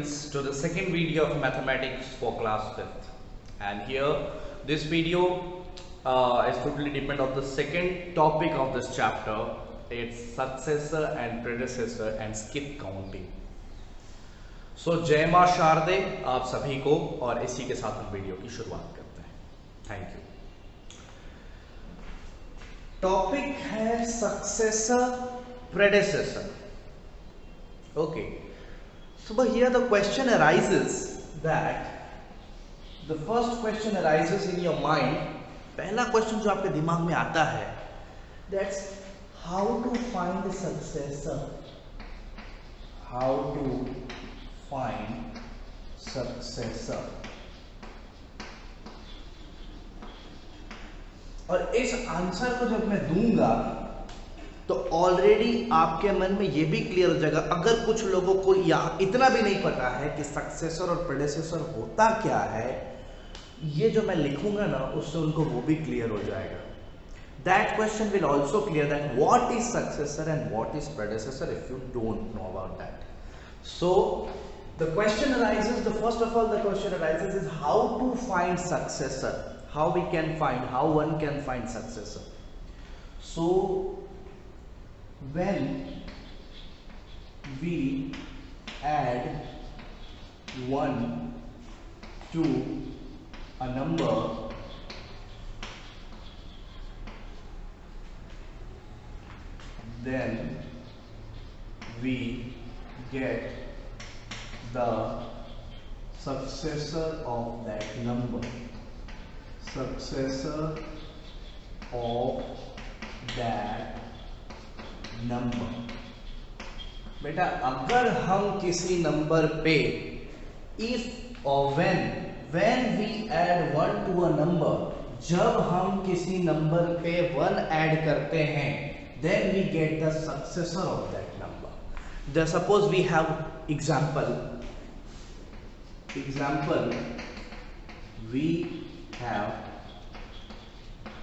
students to the second video of mathematics for class 5th, and here this video is totally depend on the second topic of this chapter. It's successor and predecessor and skip counting. So जय मां शारदे आप सभी को, और इसी के साथ हम वीडियो की शुरुआत करते हैं. Thank you. टॉपिक है successor प्रेडेसेसर. Okay, so but here the question arises that the first question arises in your mind. पहला क्वेश्चन जो आपके दिमाग में आता है, that's how to find the successor. How to find successor. और इस आंसर को जब मैं दूंगा तो ऑलरेडी आपके मन में ये भी क्लियर हो जाएगा. अगर कुछ लोगों को या इतना भी नहीं पता है कि सक्सेसर और प्रेडेसेसर होता क्या है, ये जो मैं लिखूंगा ना उससे उनको वो भी क्लियर हो जाएगा. That question will also clear that what is successor and what is predecessor if you don't know about that. So the question arises, the first of all the question arises is how to find successor. How we can find, how one can find successor. So when we add 1 to a number, then we get the successor of that number. Successor of that number. बेटा अगर हम किसी number पे if और when we add 1 to a number, जब हम किसी number पे 1 ऐड करते हैं, then we get the successor of that number. Suppose we have example we have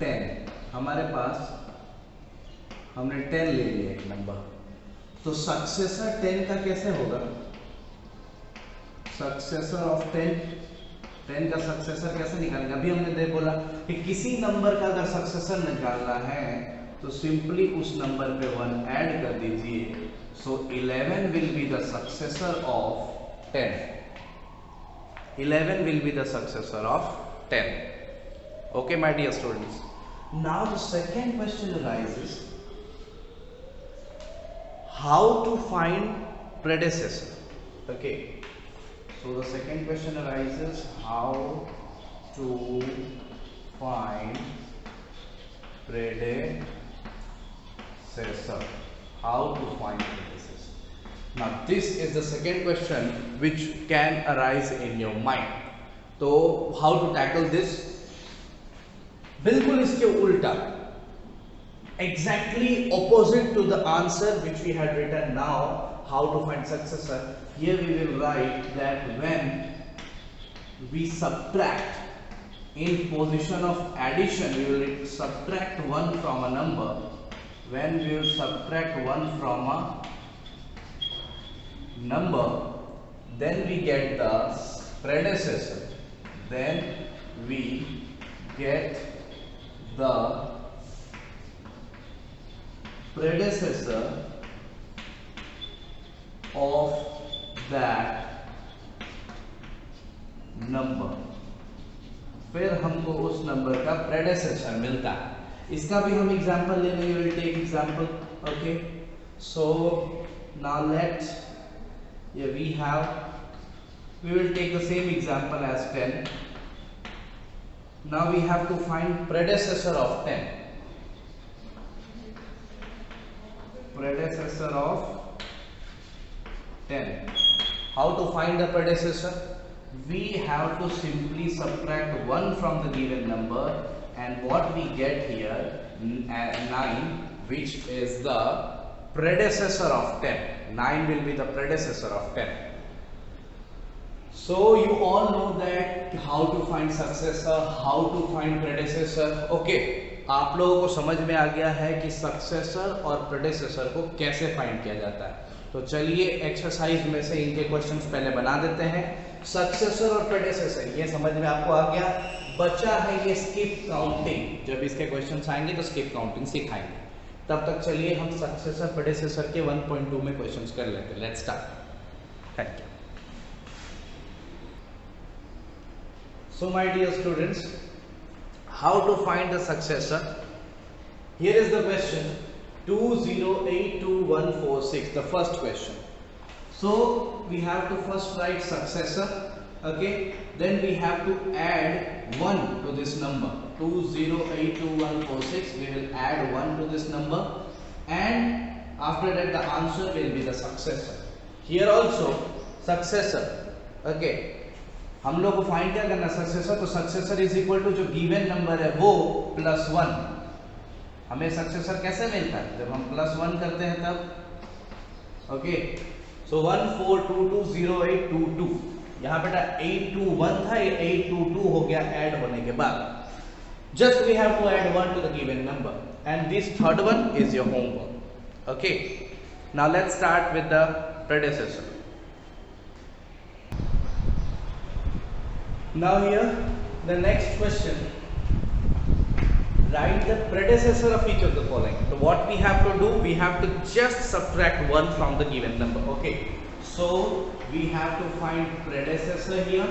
10. हमारे पास हमने 10 ले लिया एक नंबर, तो सक्सेसर 10 का कैसे होगा? सक्सेसर ऑफ 10 का सक्सेसर कैसे निकालेंगे? अभी हमने बोला कि किसी नंबर का अगर सक्सेसर निकालना है तो सिंपली उस नंबर पे 1 ऐड कर दीजिए. सो 11 will be the successor of 10. 11 will be the successor of 10. Okay, my dear students. Now the second question arises, how to find predecessor. Okay, so the second question arises, how to find predecessor. How to find predecessor. Now this is the second question which can arise in your mind. तो how to tackle this? बिल्कुल इसके उल्टा, exactly opposite to the answer which we had written now, how to find successor. Here we will write that when we subtract in position of addition, we will subtract 1 from a number. When we will subtract 1 from a number, then we get the predecessor. Then we get the predecessor of that number. फिर हमको उस number का प्रेडेसेसर मिलता है. इसका भी हम example ले लेंगे. Will take example. Okay, so now let's we will take the same example as 10. Now we have to find predecessor of 10. Predecessor of 10. How to find the predecessor? We have to simply subtract 1 from the given number, and what we get here, 9, which is the predecessor of 10. 9 will be the predecessor of 10. So you all know that how to find successor, how to find predecessor. Okay, आप लोगों को समझ में आ गया है कि successor और प्रेडेसेसर को कैसे फाइंड किया जाता है. तो चलिए एक्सरसाइज में से इनके क्वेश्चंस पहले बना देते हैं। सक्सेसर और प्रेडेसेसर ये समझ में आपको आ गया। बचा है ये स्किप काउंटिंग, जब इसके क्वेश्चंस आएंगे तो स्किप काउंटिंग सिखाएंगे। तब तक चलिए हम सक्सेसर प्रेडेसेसर के 1.2 में क्वेश्चंस कर लेते हैं। Let's start. Thank you. So my dear students, how to find the successor? Here is the question 20821146, the first question. So we have to first write successor, okay, then we have to add 1 to this number 20821146. We will add 1 to this number, and after that the answer will be the successor. Here also successor, okay, हम लोग को find क्या करना successor, तो successor is equal to जो given number है वो +1। हमें सक्सेसर कैसे मिलता है, जब हम +1 करते हैं तब। ओके, सो 14220822, यहाँ बेटा 821 था, ये 822 हो गया ऐड होने के बाद। Just we have to add 1 to the given number and this third one is your homework. Okay, now let's start with the predecessor. Now here the next question, write the predecessor of each of the following. So what we have to do, we have to just subtract 1 from the given number. Okay, so we have to find predecessor here.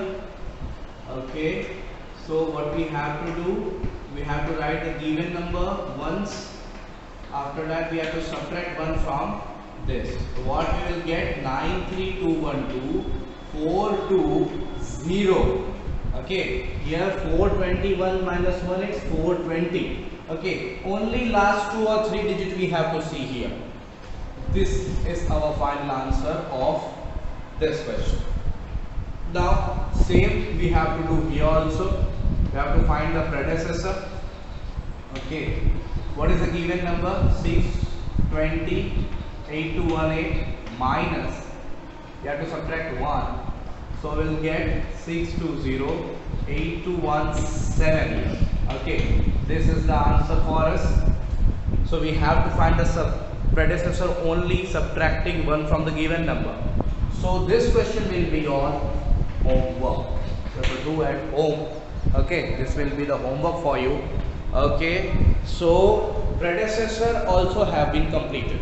Okay, so what we have to do, we have to write the given number once. After that we have to subtract 1 from this. So what we will get, 93212 420. Okay, here 421 minus 1 is 420. Okay, only last 2 or 3 digits we have to see here. This is our final answer of this question. Now same we have to do here also. We have to find the predecessor. Okay, what is the given number? 620 8218 minus, you have to subtract 1. So we'll get 6208217. Okay, this is the answer for us. So we have to find the predecessor only subtracting 1 from the given number. So this question will be your homework. So to do at home. Okay, this will be the homework for you. Okay, so predecessor also have been completed.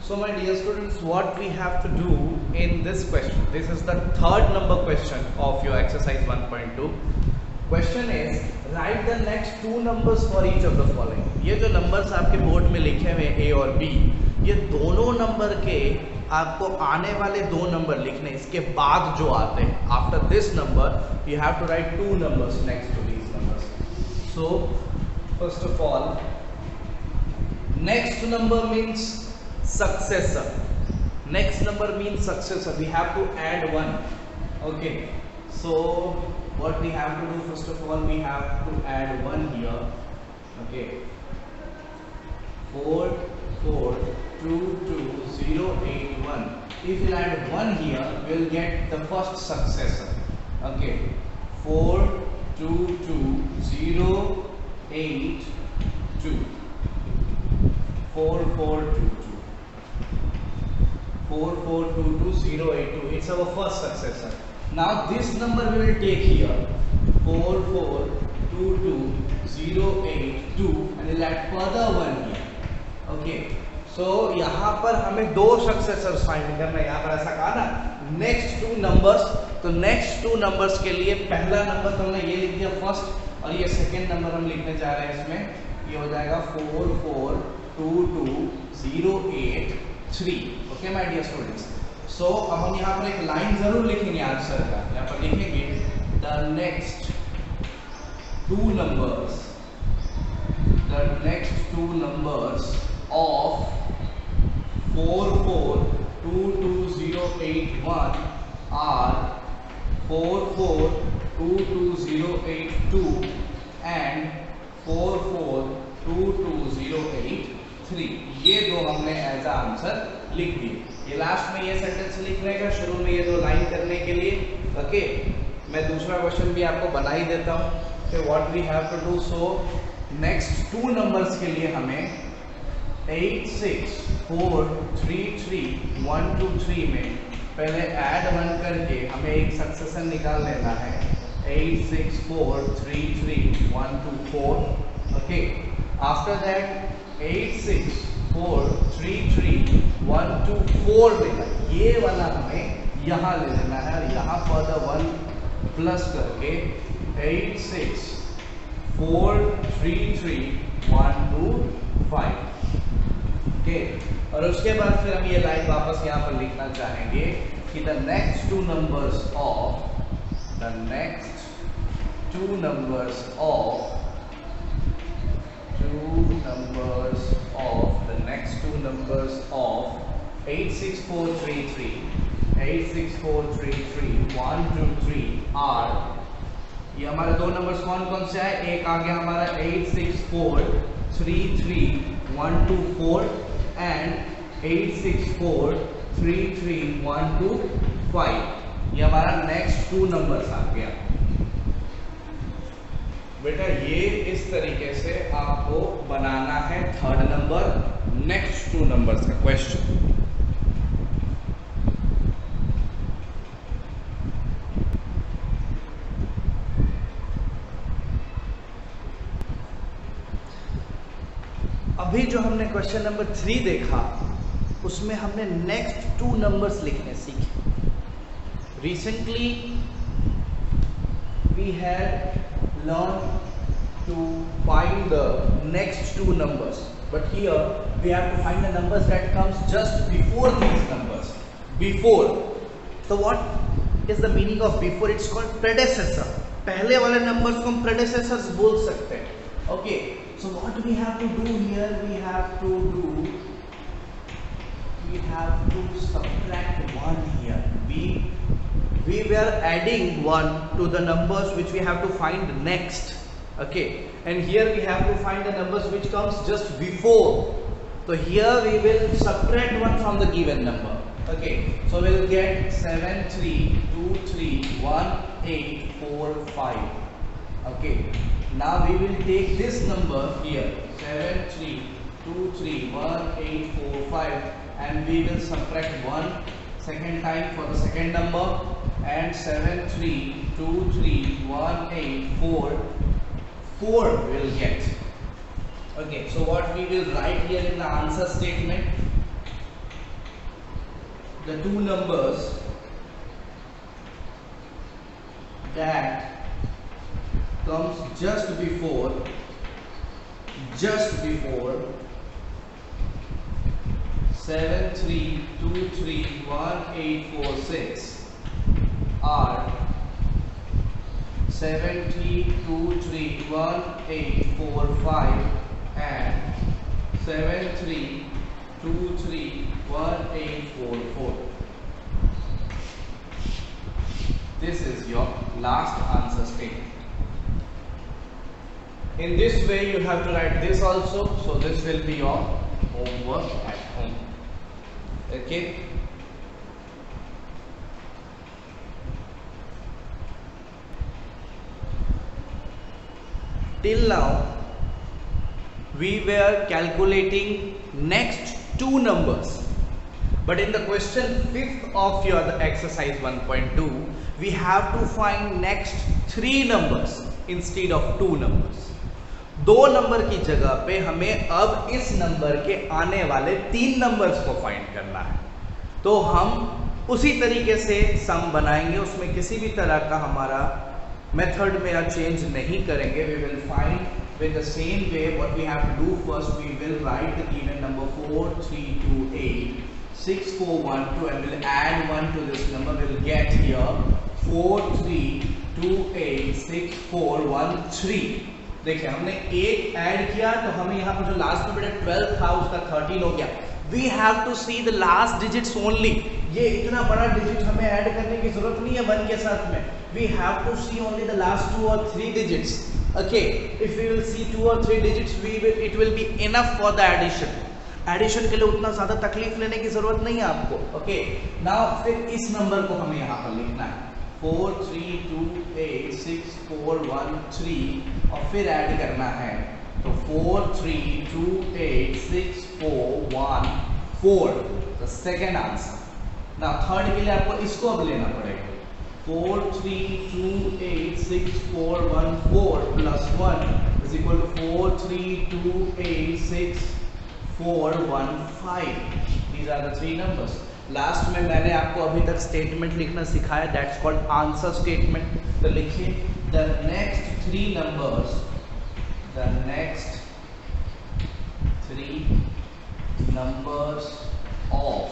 So my dear students, what we have to do in this question, this is the third number question of your exercise 1.2. Question is, write the next 2 numbers for each of the following. ये जो numbers आपके board में लिखे हुए A और B, ये दोनों number के आपको आने वाले 2 नंबर लिखने, इसके बाद जो आते हैं, after this number you have to write 2 numbers next to these numbers. So first of all, next number means successor. Next number means successor. We have to add 1. Okay, so what we have to do, first of all we have to add 1 here. Okay, 44228081. If we add 1 here, we will get the first successor. Okay, 422082 4422 44228082. It's our first successor. Now this number we will take here 44228082 and we'll add further 1 here. Okay, so यहाँ पर हमें 2 successors find करना है। यहाँ पर ऐसा कहा ना next 2 numbers, तो next 2 numbers के लिए पहला नंबर तो हमने ये लिख दिया फर्स्ट, और ये सेकेंड नंबर हम लिखने जा रहे हैं इसमें, ये हो जाएगा 44228083. ओके माय डियर स्टूडेंट्स, सो अब हम यहाँ पर एक लाइन जरूर लिखेंगे आंसर का। यहाँ पर लिखेंगे the next 2 numbers of 44228081 are 44228082 and 44228083. ये 2 हमने एज अ आंसर लिख दिए। ये लास्ट में ये सेंटेंस लिखने का, शुरू में ये 2 लाइन करने के लिए। ओके, मैं दूसरा क्वेश्चन भी आपको बना ही देता हूँ कि what we have to do. So next 2 numbers के लिए हमें 8 6 4 3 3 1 2 3 में पहले ऐड 1 करके हमें एक सक्सेशन निकाल लेना है। 8 6 4 3 3 1 2 4। ओके, आफ्टर दैट 8 6 4 3 3 1 2 4 देना, ये वाला हमें यहाँ ले लेना है और यहाँ फर्दर 1 प्लस करके 8 6 4 3 3 1 2 5। ओके, और उसके बाद फिर हम ये लाइन वापस यहाँ पर लिखना चाहेंगे कि the next two numbers of the next two numbers of the next two numbers of 86433 86433 1 2 3 are, ये हमारे दो नंबर्स कौन कौन से है? एक आ गया हमारा 86433 1 2 4 एंड 86433 1 2 5। ये हमारा नेक्स्ट 2 नंबर्स आ गया। बेटा ये इस तरीके से आपको बनाना है थर्ड नंबर नेक्स्ट 2 नंबर्स का क्वेश्चन। अभी जो हमने क्वेश्चन नंबर 3 देखा उसमें हमने नेक्स्ट 2 नंबर्स लिखने सीखे। Recently we had learned to find the next 2 numbers, but here we have to find the numbers that comes just before these numbers. Before, so what is the meaning of before? It's called predecessor. पहले वाले numbers को हम predecessors बोल सकते हैं। Okay, so what we have to do here? We have to subtract 1 here. We were adding 1 to the numbers which we have to find next. Okay, and here we have to find the numbers which comes just before. So here we will subtract 1 from the given number. Okay, so we'll get 7 3 2 3 1 8 4 5. Okay, now we will take this number here 7 3 2 3 1 8 4 5 and we will subtract 1 second time for the second number, and 7 3 2 3 1 8 4 will get. Okay, so what we will write here in the answer statement, the 2 numbers that comes just before 7 3 2 3 1 8 4 6 are 7 3 2 3 1 8 4 5 and 7 3 2 3 1 8 4 4. This is your last answer statement. In this way you have to write this also, so this will be your homework at home. Okay, till now we were calculating next 2 numbers, but in the question 5th of your exercise 1.2 we have to find next 3 numbers instead of 2 numbers. 2 number की जगह पे हमें अब इस number के आने वाले 3 numbers को फाइंड करना है। तो हम उसी तरीके से सम बनाएंगे, उसमें किसी भी तरह का हमारा मेथड में चेंज नहीं करेंगे। We will find with the same way. What we have to do first, we will write the given number 4 3 2 8 6 4 1 2 and we'll add 1 to this number. We'll get here 4 3 2 8 6 4 1 3. देखिए हमने 8 ऐड किया तो हमें यहाँ पर जो लास्ट में बेटा 12 था उसका 13 हो गया। We have to see the last digits only. ये इतना बड़ा डिजिट हमें ऐड करने की जरूरत नहीं है 1 के साथ में। We have to see only the last 2 और 3 digits. Okay, if we will see 2 or 3 digits, it will be enough for the addition. Addition के लिए उतना ज्यादा तकलीफ लेने की जरूरत नहीं है आपको। ओके, नाउ फिर इस नंबर को हमें यहाँ पर लिखना है 4 3 2 8 6 4 1 3 और फिर ऐड करना है तो 4 3 2 8 6 4 1 4 द सेकेंड आंसर। ना थर्ड के लिए आपको इसको अब लेना पड़ेगा। 4 3 2 8 6 4 1 4 plus 1 is equal to 4 3 2 8 6 4 1 5। These are the three numbers। Last में मैंने आपको अभी तक स्टेटमेंट लिखना सिखाया, दैट्स कॉल्ड आंसर स्टेटमेंट। तो लिखिए the next three numbers, the next three numbers of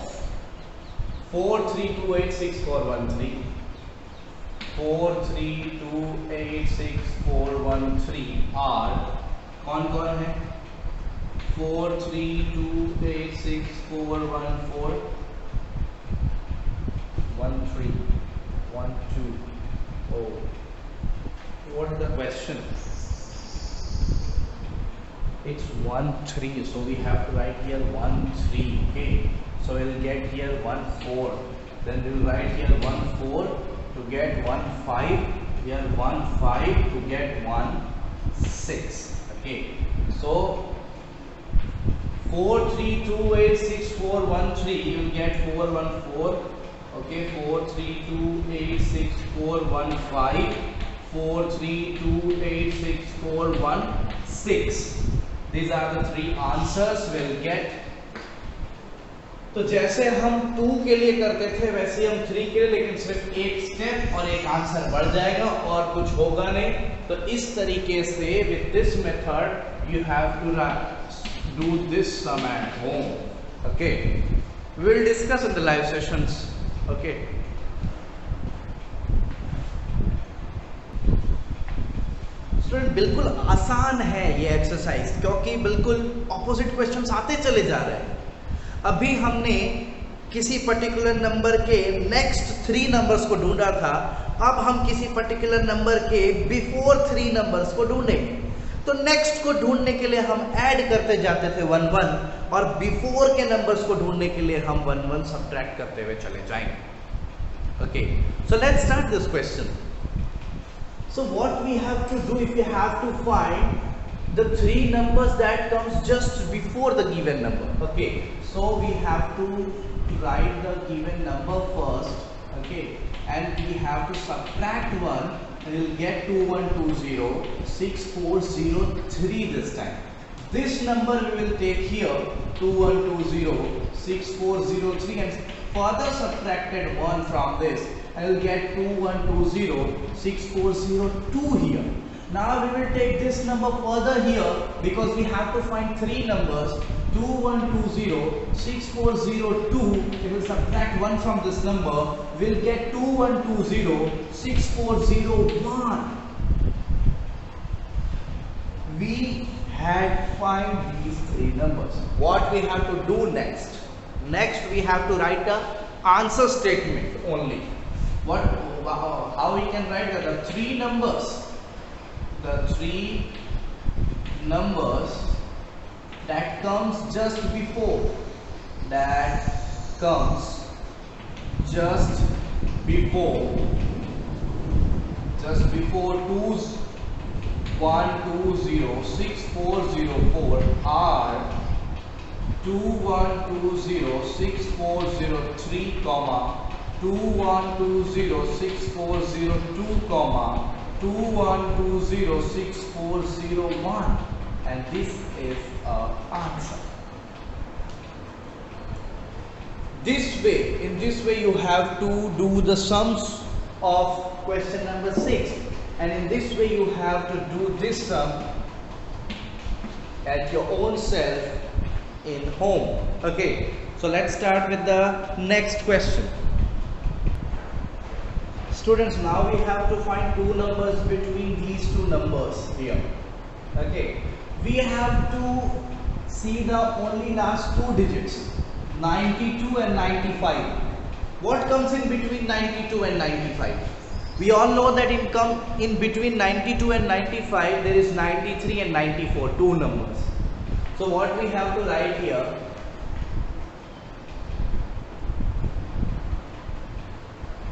4 3 2 8 6 4 1 3, 4 3 2 8 6 4 1 3 are कौन कौन है? 4 3 2 8 6 4 1 4 1 3 1 2 oh, what is the question? It's 1 3, so we have to write here 1 3. Okay, so we'll get here 1 4, then we'll write here 1 4 to get 1 5, here 1 5 to get 1 6. Okay, so 4 3 2 8 6 4 1 3, you will get 4 1 4. Okay, 4 3 2 8 6 4 1 5, 4 3 2 8 6 4 1 6. These are the three answers we'll get. तो जैसे हम 2 के लिए करते थे वैसे हम 3 के लिए, लेकिन सिर्फ एक स्टेप और एक आंसर बढ़ जाएगा और कुछ होगा नहीं। तो इस तरीके से with this method you have to do this sum at home. Okay, we will discuss in the live sessions. Okay, student बिल्कुल आसान है ये एक्सरसाइज, क्योंकि बिल्कुल ऑपोजिट क्वेश्चंस आते चले जा रहे हैं। अभी हमने किसी पर्टिकुलर नंबर के नेक्स्ट 3 नंबर्स को ढूंढा था, अब हम किसी पर्टिकुलर नंबर के बिफोर 3 नंबर्स को ढूंढेंगे। तो नेक्स्ट को ढूंढने के लिए हम ऐड करते जाते थे 1 1, और बिफोर के नंबर्स को ढूंढने के लिए हम 1 1 सब्ट्रैक्ट करते हुए चले जाएंगे। Okay, so let's start this question. So what we have to do, if we have to find the 3 numbers that comes just before the given number. Okay, so we have to write the given number first. Okay, and we have to subtract 1, and we'll get 2120 6403 this time. This number we will take here 2120 6403 and further subtracted 1 from this, I will get 2120 6402 here. Now we will take this number further here because we have to find 3 numbers. 2120 6402, we will subtract 1 from this number, we will get 2120 6401. We had find these 3 numbers. What we have to do next? Next we have to write a answer statement only. How we can write that? The 3 numbers that comes just before, just before 2120 6404 are 2120 6403, 2120 6402, 2120 6401, and this is our answer. In this way you have to do the sums of question number 6, and in this way you have to do this sum at your own self in home. Okay, so let's start with the next question. Students, now we have to find 2 numbers between these 2 numbers here. Okay, we have to see the only last 2 digits, 92 and 95. What comes in between 92 and 95? We all know that in between 92 and 95 there is 93 and 94, 2 numbers. So what we have to write here,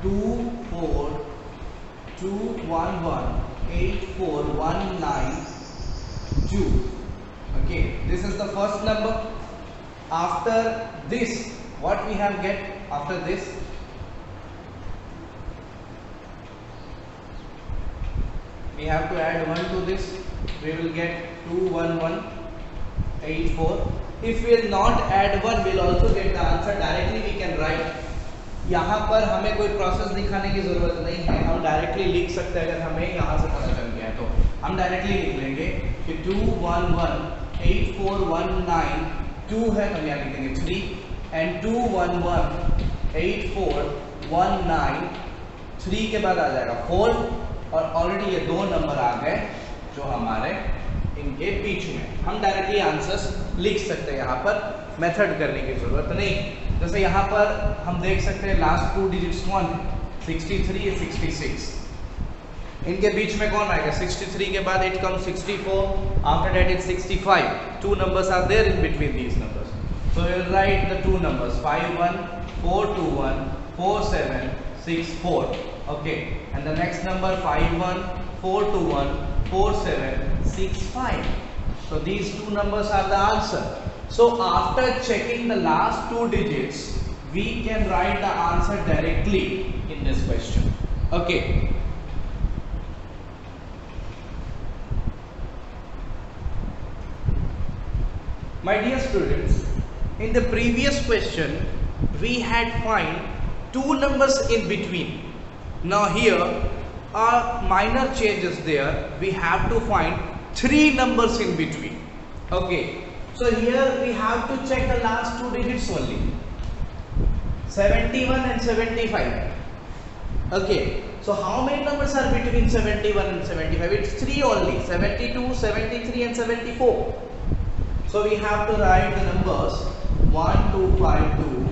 2421184192. this is the first number. After this, what we have get after this? We have to add 1 to this. We will get 21184. If we will not add 1, we will also get the answer. Directly we can write. यहाँ पर हमें कोई process दिखाने की जरूरत नहीं है, हम डायरेक्टली लिख सकते हैं। अगर हमें यहाँ से पता चल गया है तो हम डायरेक्टली लिख लेंगे कि 2118419 2 है तो यहाँ लिखेंगे 3 एंड 2118419 3 के बाद आ जाएगा 4 और ऑलरेडी ये 2 नंबर आ गए जो हमारे इनके बीच में। हम डायरेक्टली आंसर्स लिख सकते हैं, यहाँ पर मेथड करने की जरूरत नहीं। जैसे यहाँ पर हम देख सकते हैं लास्ट 2 डिजिट्स कौन है, 63 या 66। इनके बीच में कौन आएगा? 63 के बाद it comes 64, after that it 65। 2 numbers are there in between these numbers, so we will write the 2 numbers 514214764. Okay, and the next number 514214765. So these 2 numbers are the answer. So after checking the last 2 digits, we can write the answer directly in this question. Okay. My dear students, in the previous question, we had find 2 numbers in between. Now here, a minor change is there. We have to find 3 numbers in between. Okay. So here we have to check the last 2 digits only, 71 and 75. Okay, so how many numbers are between 71 and 75? It's 3 only, 72, 73 and 74. So we have to write the numbers 1252,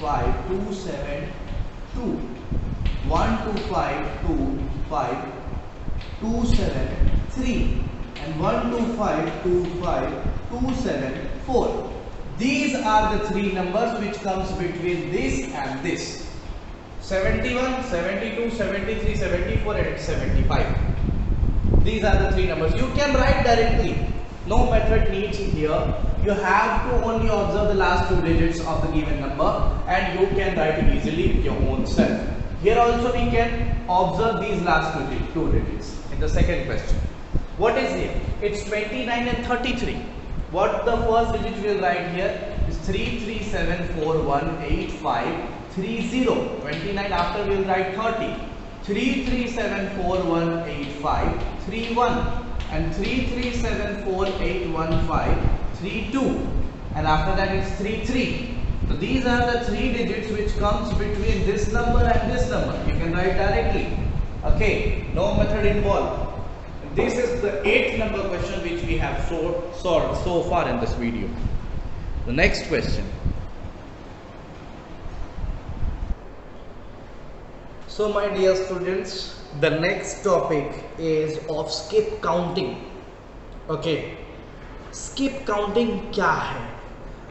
5272, 1252, 5273 and 1252, 274. These are the 3 numbers which comes between this and this. 71, 72, 73, 74 and 75. These are the 3 numbers. You can write directly. No method needs here. You have to only observe the last 2 digits of the given number and you can write it easily with your own self. Here also we can observe these last 2 digits in the second question. What is here? It's 29 and 33. What the first digit we will write here is 337418530. 29 after we will write 30. 337418531 and 337481532 and after that it's 33. So these are the 3 digits which comes between this number and this number. You can write directly. Okay, no method involved. This is the 8th number question which we have solved so far in this video. The next question. So my dear students, the next topic is of skip counting. Okay, skip counting क्या है?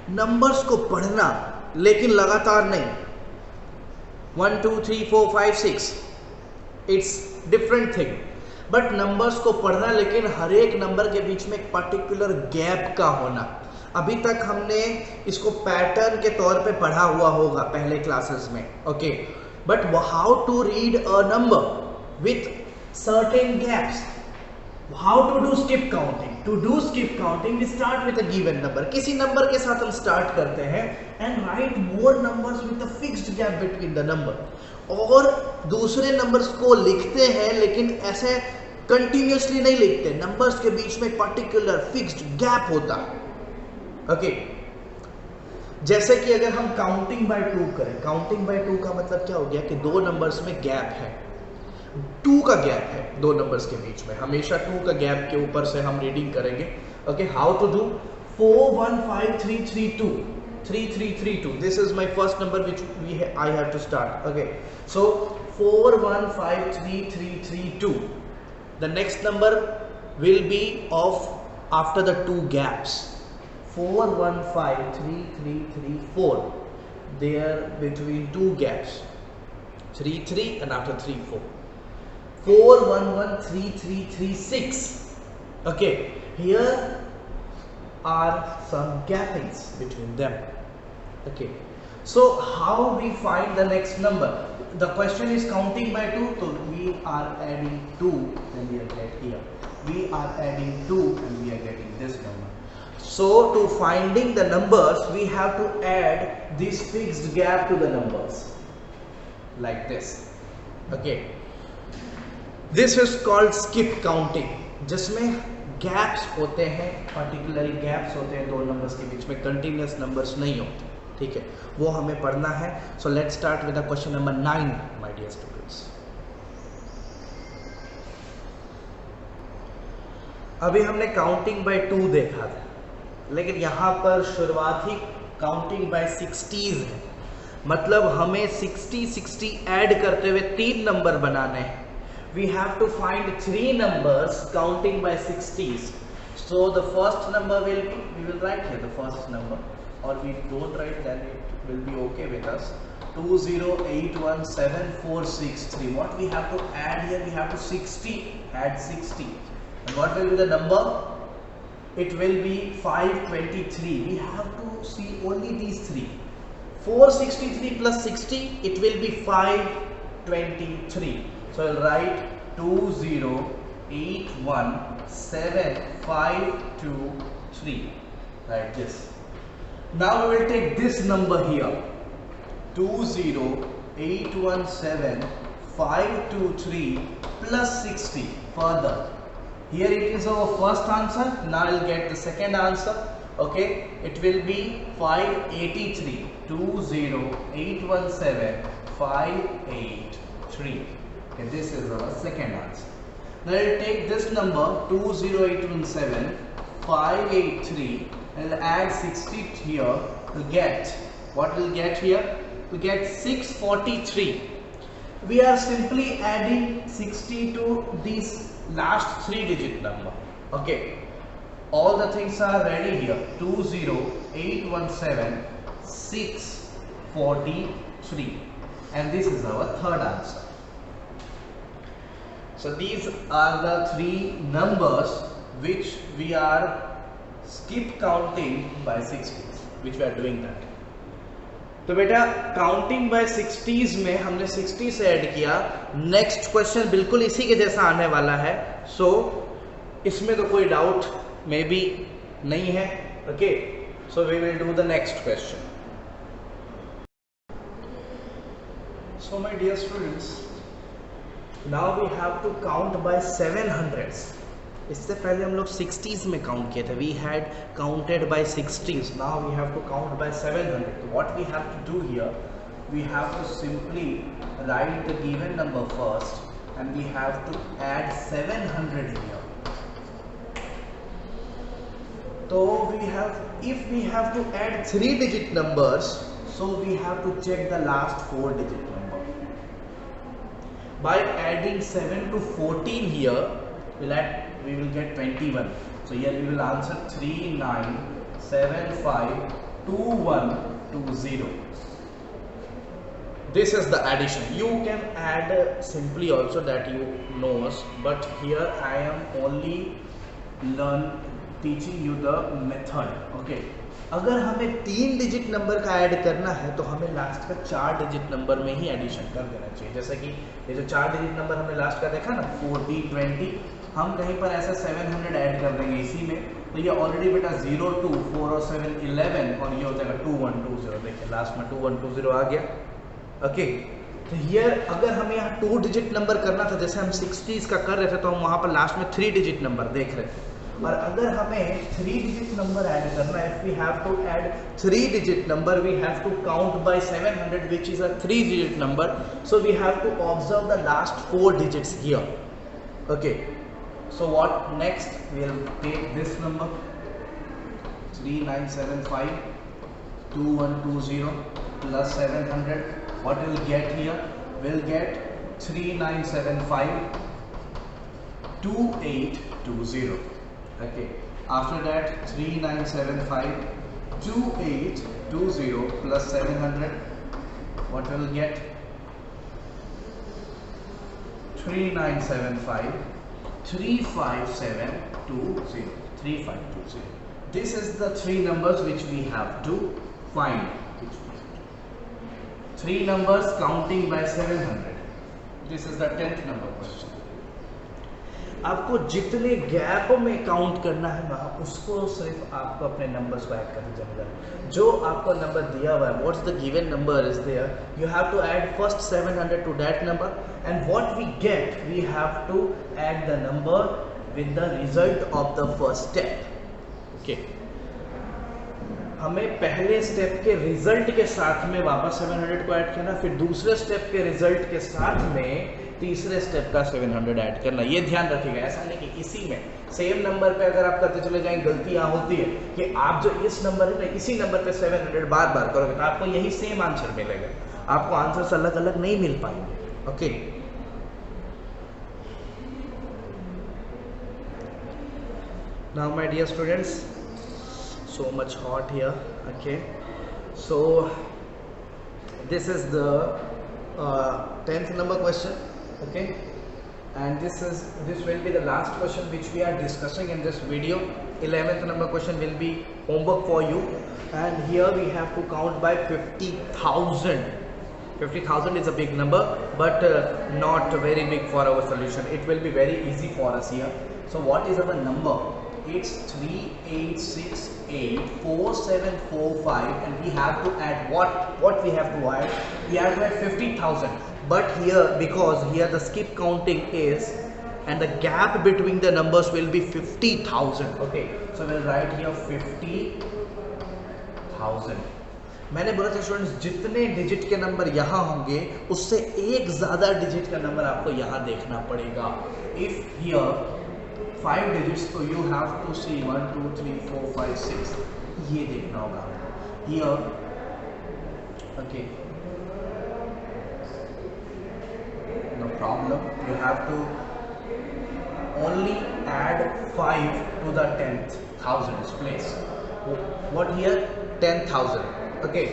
Numbers को पढ़ना लेकिन लगातार नहीं, 1 2 3 4 5 6, it's different thing. But numbers को पढ़ना लेकिन हर एक नंबर के बीच में एक पर्टिकुलर गैप का होना। अभी तक हमने इसको पैटर्न के तौर पे पढ़ा हुआ होगा पहले क्लासेस में। Okay, but how to read a number with certain gaps, how to do skip counting. To do skip counting we start with a given number. किसी नंबर के साथ हम स्टार्ट करते हैं and write more numbers with a fixed gap between the number, और दूसरे numbers को लिखते हैं लेकिन ऐसे कंटिन्यूसली नहीं लिखते, नंबर्स के बीच में पर्टिकुलर फिक्स्ड गैप होता है। ओके, जैसे कि अगर हम काउंटिंग बाय 2 करें, काउंटिंग बाय 2 का मतलब क्या हो गया कि 2 नंबर्स में गैप है, 2 का गैप है 2 नंबर्स के बीच में, हमेशा 2 का गैप के ऊपर से हम रीडिंग करेंगे। Okay, how to do 415332 3332. This is my first number which I have to start. Okay, so 415332. The next number will be of after the 2 gaps. 415334. There between 2 gaps. 3 3 and after 3 4. 411336. Okay, here are some gappings between them. Okay, so how we find the next number? The question is counting by 2, so we are adding 2 and we are getting here. We are adding 2 and we are getting this number. So to finding the numbers, we have to add this fixed gap to the numbers like this. Okay, this is called skip counting, जिसमें gaps होते हैं, particularly gaps होते हैं दो numbers के बीच में, continuous numbers नहीं होते. ठीक है, वो हमें पढ़ना है. So let's start with the question number 9 my dear students. अभी हमने काउंटिंग बाय 2 देखा था, लेकिन यहाँ पर शुरुआती काउंटिंग बाय 60s है. मतलब हमें 60 ऐड करते हुए 3 नंबर बनाने हैं. We have to find 3 numbers counting by 60s. So the first number will be, we will write here the first number, or we don't write, then it will be okay with us. 20817463. What we have to add here? We have to 60, add 60. And what will be the number? It will be 523. We have to see only these 3. 463 plus 60, it will be 523. So I'll write 2081753 like this. Now we will take this number here, 2081753 plus 60. Further, here it is our first answer. Now I'll get the second answer. Okay, it will be 583. 2081753. Okay, this is our second answer. Now I'll take this number 2081753 and I'll add 60 here to get, what we'll get here? We get 643. We are simply adding 60 to this last 3-digit number. Okay, all the things are ready here. 20817 643, and this is our third answer. So these are the 3 numbers which we are skip counting by 60s, which we are doing that. तो बेटा counting bye 60s में हमने 60 से add किया. Next question बिल्कुल इसी के जैसा आने वाला है. सो इसमें तो कोई डाउट मे बी नहीं है. Okay, so we will do the next question. So my dear students, now we have to count by 700s. इससे पहले हम लोग 60s में काउंट किए थे. We had counted by 60s. Now we have to count by 700. तो what we have to do here, we have to simply write the given number first and we have to add 700 here. तो we have, if we have to add 3-digit numbers, so we have to check the last 4-digit number. By adding 7 to 14 here, we will get 21. So here we will answer 39752120. This is the addition. You can add simply also, that you knows, but here I am only teaching you the method. Okay, अगर हमें 3-digit number का add करना है तो हमें last का 4-digit number में ही addition कर देना चाहिए. जैसे कि ये जो 4-digit नंबर हमने लास्ट का देखा ना, 40 20, हम कहीं पर ऐसा 700 ऐड कर देंगे इसी में, तो ये ऑलरेडी बेटा 0 2 4 और 7 11, और ये हो जाएगा 2120. देखिए लास्ट में 2120 आ गया. ओके, तो हियर अगर हमें यहाँ 2-digit नंबर करना था, जैसे हम 60s का कर रहे थे, तो हम वहाँ पर लास्ट में 3-digit नंबर देख रहे थे. और अगर हमें 3-digit नंबर ऐड करना है, if we have to add 3-digit number, we have to count by 700, which is a 3-digit number. So we have to observe the last 4 digits here. Okay, so what next? We'll take this number 39752120 plus 700. What we'll get here? We'll get 39752820. Okay, after that 39752820 plus 700, what will get? 39753520. This is the three numbers which we have to find. Three numbers counting by 700. This is the 10th number question. आपको जितने gap में count करना है ना, उसको सिर्फ आपको अपने नंबर्स को ऐड करना जाएगा। जो आपको नंबर दिया हुआ है, what's the given number is there, you have to add first 700 to that number, and what we get we have to add the number with the result of the first step. Okay, हमें पहले step के result के साथ में वापस 700 को add करना, फिर दूसरे स्टेप के रिजल्ट के साथ में तीसरे स्टेप का 700 ऐड करना। ये ध्यान रखिएगा, ऐसा नहीं कि इसी में सेम नंबर पे अगर आप करते चले जाएंगे, गलती यहाँ होती है कि आप जो इस नंबर है ना, इसी नंबर पे 700 बार बार करोगे तो आपको यही सेम आंसर मिलेगा, आपको आंसर्स अलग अलग नहीं मिल पाएंगे। Okay, now my dear students, so much hot here. Okay, so this is the 10th number question. Okay, and this will be the last question which we are discussing in this video. 11th number question will be homework for you, and here we have to count by 50,000. 50,000 is a big number, but not very big for our solution. It will be very easy for us here. So what is our number? It's 38684745, and we have to add what we have to add? We have to add 50,000. But here, because here the skip counting is, and the gap between the numbers will be 50,000. Okay, so we'll write here 50,000. मैंने बोला था students, जितने digit के number यहाँ होंगे उससे एक ज़्यादा डिजिट का नंबर आपको यहाँ देखना पड़ेगा। इफ हियर 5 digits, तो you have to see 1 2 3 4 5 6, ये देखना होगा here. Okay, no problem, you have to only add 5 to the 10,000 place. What here? 10,000. Okay,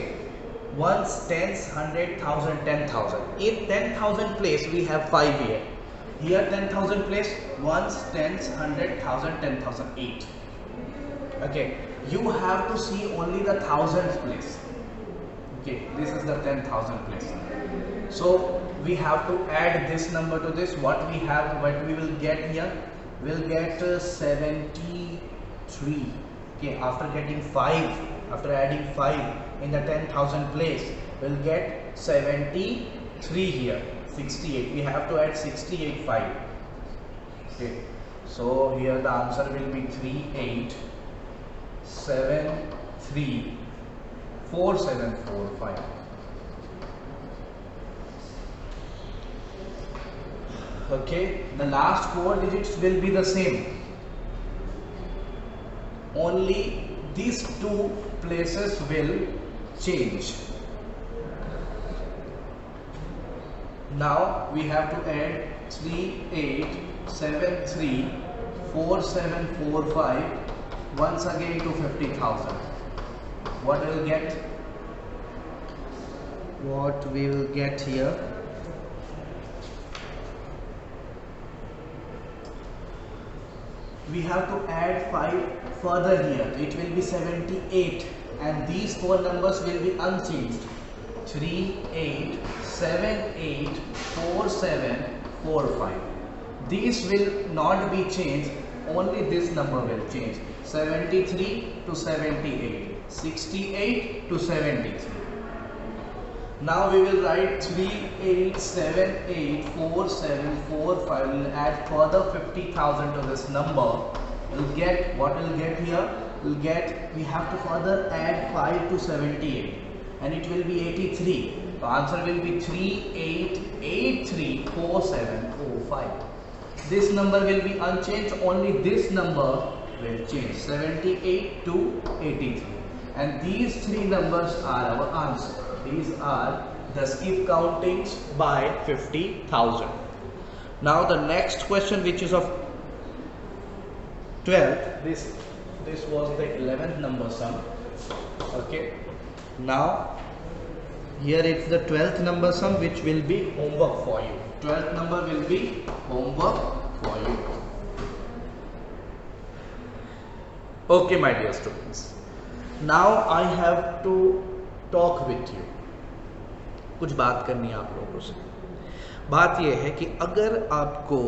ones, tens, 100, 1,000, 10,000. In 10,000 place we have 5 here. Here 10,000 place, ones, tens, 100, 1,000, 10,000, 8. Okay, you have to see only the thousands place. Okay, this is the 10,000 place. So we have to add this number to this. What we will get here, we'll get 73. Okay, after getting 5, after adding 5 in the 10,000 place, we'll get 73 here. 68, we have to add 68 5. Okay, so here the answer will be 38734745. Okay, the last 4 digits will be the same, only these 2 places will change. Now we have to add 38734745 once again to 50,000. What we will get here, we have to add 5 further here, it will be 78, and these 4 numbers will be unchanged. 38784745. These will not be changed, only this number will change. 73 to 78, 68 to 73. Now we will write 38784745. We will add further 50,000 to this number. We'll get, what we'll get here, we have to further add 5 to 78, and it will be 83. The answer will be 38834745. This number will be unchanged, only this number will change, 78 to 83, and these 3 numbers are our answer. These are the skip countings by 50,000. Now the next question, which is of 12th, this was the 11th number sum. Okay, now here it's the 12th number sum, which will be homework for you. 12th number will be homework for you. Okay, my dear students, now I have to talk with you. कुछ बात करनी है आप लोगों से। बात यह है कि अगर आपको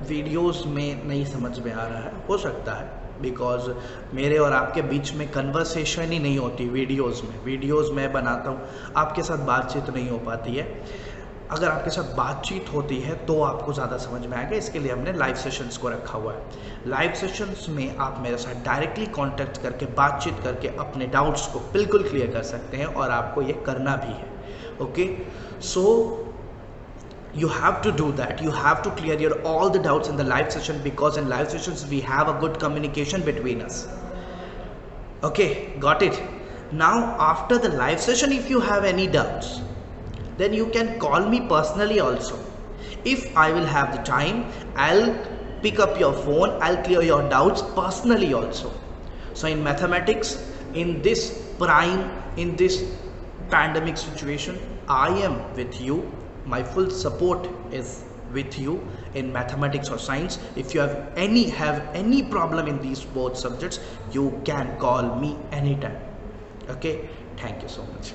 वीडियोस में नहीं समझ में आ रहा है, हो सकता है बिकॉज मेरे और आपके बीच में कन्वर्सेशन ही नहीं होती वीडियोस में बनाता हूँ, आपके साथ बातचीत नहीं हो पाती है। अगर आपके साथ बातचीत होती है तो आपको ज़्यादा समझ में आएगा, इसके लिए हमने लाइव सेशंस को रखा हुआ है। लाइव सेशंस में आप मेरे साथ डायरेक्टली कांटेक्ट करके बातचीत करके अपने डाउट्स को बिल्कुल क्लियर कर सकते हैं और आपको ये करना भी है। Okay, so you have to do that. You have to clear your all the doubts in the live session, because in live sessions we have a good communication between us. Okay, got it? Now after the live session, if you have any doubts, then you can call me personally also. If I will have the time, I'll pick up your phone, I'll clear your doubts personally also. So in mathematics, in this prime, in this pandemic situation, I am with you. My full support is with you in mathematics or science. If you have any problem in these both subjects, you can call me anytime. Okay, thank you so much.